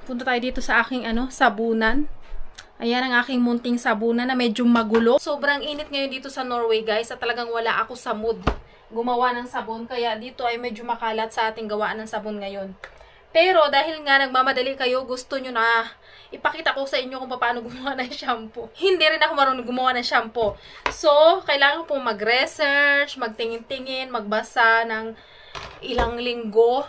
Punta tayo dito sa aking sabunan. Ayan ang aking munting sabunan na medyo magulo. Sobrang init ngayon dito sa Norway, guys. At talagang wala ako sa mood gumawa ng sabon. Kaya dito ay medyo makalat sa ating gawaan ng sabon ngayon. Pero dahil nga nagmamadali kayo, gusto nyo na ipakita ko sa inyo kung paano gumawa ng shampoo. Hindi rin ako marunong gumawa ng shampoo. So, kailangan po mag-research, magtingin-tingin, magbasa ng ilang linggo.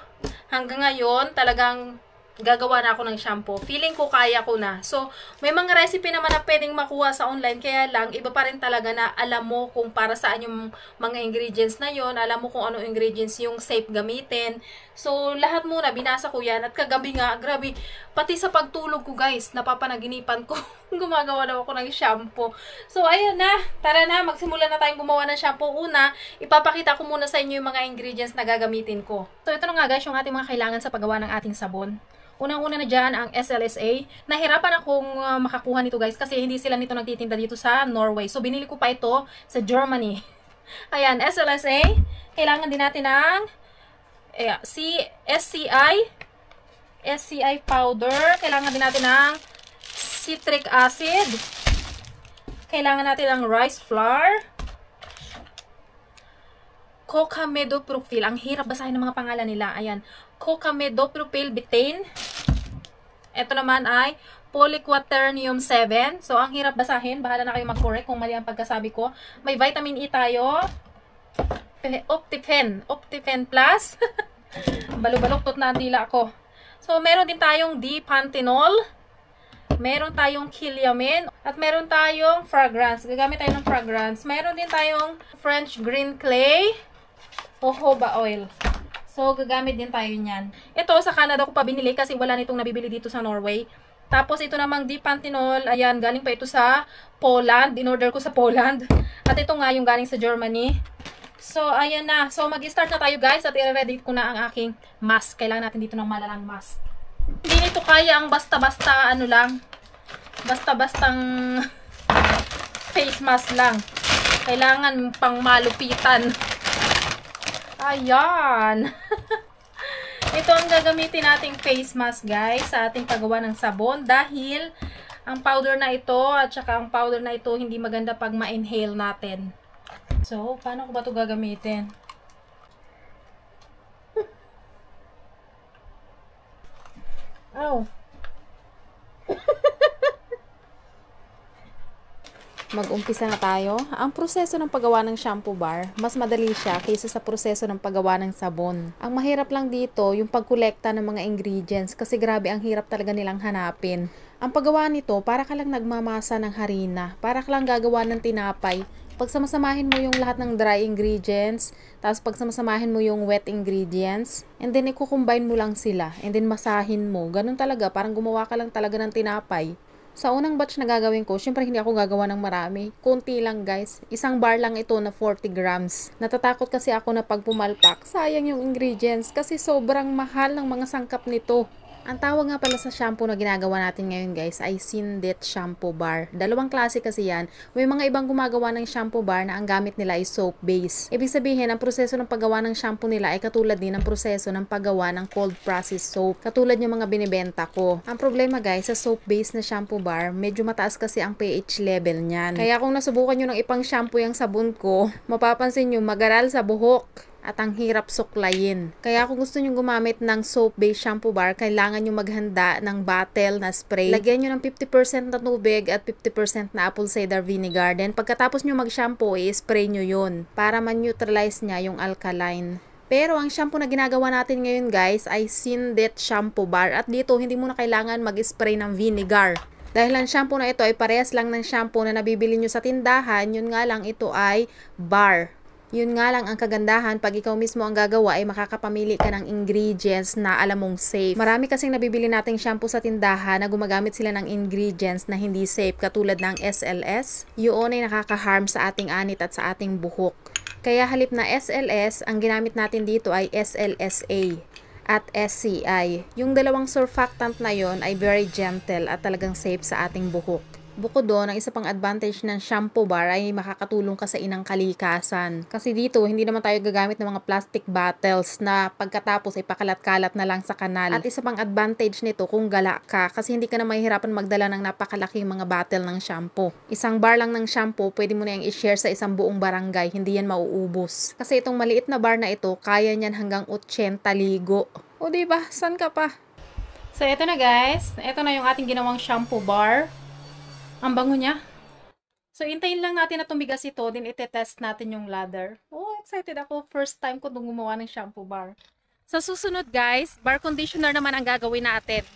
Hanggang ngayon, talagang gagawa na ako ng shampoo. Feeling ko kaya ko na. So, may mga recipe naman na pwedeng makuha sa online. Kaya lang, iba pa rin talaga na alam mo kung para saan yung mga ingredients na yon. Alam mo kung ano ingredients yung safe gamitin. So, lahat muna, binasa ko yan. At kagabi nga, grabe, pati sa pagtulog ko guys, napapanaginipan ko. Gumagawa na ako ng shampoo. So, ayun na. Tara na, magsimula na tayong gumawa ng shampoo. Una, ipapakita ko muna sa inyo yung mga ingredients na gagamitin ko. So, ito na nga guys, yung ating mga kailangan sa paggawa ng ating sabon. Unang-una na dyan ang SLSA. Nahirapan akong makakuha nito guys kasi hindi sila nito nagtitinda dito sa Norway. So, binili ko pa ito sa Germany. Ayan, SLSA. Kailangan din natin ng SCI powder. Kailangan din natin ng citric acid. Kailangan natin ng rice flour. Cocamidopropyl. Ang hirap basahin ng mga pangalan nila. Ayan. Cocamidopropyl betaine. Ito naman ay polyquaternium 7. So, ang hirap basahin. Bahala na kayo mag-correct kung mali ang pagkasabi ko. May vitamin E tayo. Optifen Plus. Balok-balok na ang dila ako. So, meron din tayong D-panthenol. Meron tayong Kiliamin. At meron tayong fragrance. Gagamit tayo ng fragrance. Meron din tayong French green clay. Jojoba oil. So, gagamit din tayo niyan. Ito, sa Canada ko pa binili kasi wala nitong nabibili dito sa Norway. Tapos, ito namang D-panthenol. Ayan, galing pa ito sa Poland. In-order ko sa Poland. At ito nga yung galing sa Germany. So, ayan na. So, mag-start na tayo guys. At i-ready ko na ang aking mask. Kailangan natin dito ng malalang mask. Hindi nito kaya ang basta-basta basta-bastang face mask lang. Kailangan pang malupitan. Ayan. Ito ang gagamitin nating face mask guys sa ating paggawa ng sabon dahil ang powder na ito at saka ang powder na ito hindi maganda pag ma-inhale natin. So, paano ko ba ito gagamitin? Oh. Mag-umpisa na tayo. Ang proseso ng paggawa ng shampoo bar, mas madali siya kaysa sa proseso ng paggawa ng sabon. Ang mahirap lang dito, yung pagkolekta ng mga ingredients kasi grabe ang hirap talaga nilang hanapin. Ang paggawa nito, para ka lang nagmamasa ng harina, para ka lang gagawa ng tinapay. Pagsamasamahin mo yung lahat ng dry ingredients, tapos pagsamasamahin mo yung wet ingredients, and then i-combine mo lang sila, and then masahin mo. Ganun talaga, parang gumawa ka lang talaga ng tinapay. Sa unang batch na gagawin ko, syempre hindi ako gagawa ng marami. Kunti lang guys. Isang bar lang ito na 40 grams. Natatakot kasi ako na pag pumalpak, sayang yung ingredients kasi sobrang mahal ng mga sangkap nito. Ang tawag nga pala sa shampoo na ginagawa natin ngayon guys ay Sindet Shampoo Bar. Dalawang klase kasi yan. May mga ibang gumagawa ng shampoo bar na ang gamit nila ay soap base. Ibig sabihin, ang proseso ng paggawa ng shampoo nila ay katulad din ng proseso ng paggawa ng cold process soap. Katulad yung mga binibenta ko. Ang problema guys, sa soap base na shampoo bar, medyo mataas kasi ang pH level niyan. Kaya kung nasubukan nyo ng ipang shampoo yung sabon ko, mapapansin nyo magaral sa buhok. At ang hirap suklayin. Kaya kung gusto nyo gumamit ng soap-based shampoo bar, kailangan nyo maghanda ng bottle na spray. Lagyan nyo ng 50% na tubig at 50% na apple cider vinegar. Then pagkatapos nyo mag-shampoo, i-spray nyo yun para man-neutralize nya yung alkaline. Pero ang shampoo na ginagawa natin ngayon guys ay Sindet Shampoo Bar. At dito, hindi mo na kailangan mag-spray ng vinegar. Dahil ang shampoo na ito ay parehas lang ng shampoo na nabibili nyo sa tindahan, yun nga lang ito ay bar. Yun nga lang ang kagandahan, pag ikaw mismo ang gagawa ay makakapamili ka ng ingredients na alam mong safe. Marami kasing nabibili nating shampoo sa tindahan na gumagamit sila ng ingredients na hindi safe katulad ng SLS. Yun ay nakaka-harm sa ating anit at sa ating buhok. Kaya halip na SLS, ang ginamit natin dito ay SLSA at SCI. Yung dalawang surfactant na yon ay very gentle at talagang safe sa ating buhok. Bukod doon, ang isa pang advantage ng shampoo bar ay makakatulong ka sa inang kalikasan. Kasi dito, hindi naman tayo gagamit ng mga plastic bottles na pagkatapos ay pakalat-kalat na lang sa kanal. At isa pang advantage nito kung gala ka kasi hindi ka na mahihirapan magdala ng napakalaking mga bottle ng shampoo. Isang bar lang ng shampoo, pwede mo na yung i-share sa isang buong barangay, hindi yan mauubos. Kasi itong maliit na bar na ito, kaya niyan hanggang 80 ligo. O diba, san ka pa? So, ito na guys. Ito na yung ating ginawang shampoo bar. Ang bango niya. So, intayin lang natin na tumigas ito, din ite-test natin yung ladder. Oh, excited ako. First time ko gumawa ng shampoo bar. Sa susunod guys, bar conditioner naman ang gagawin natin.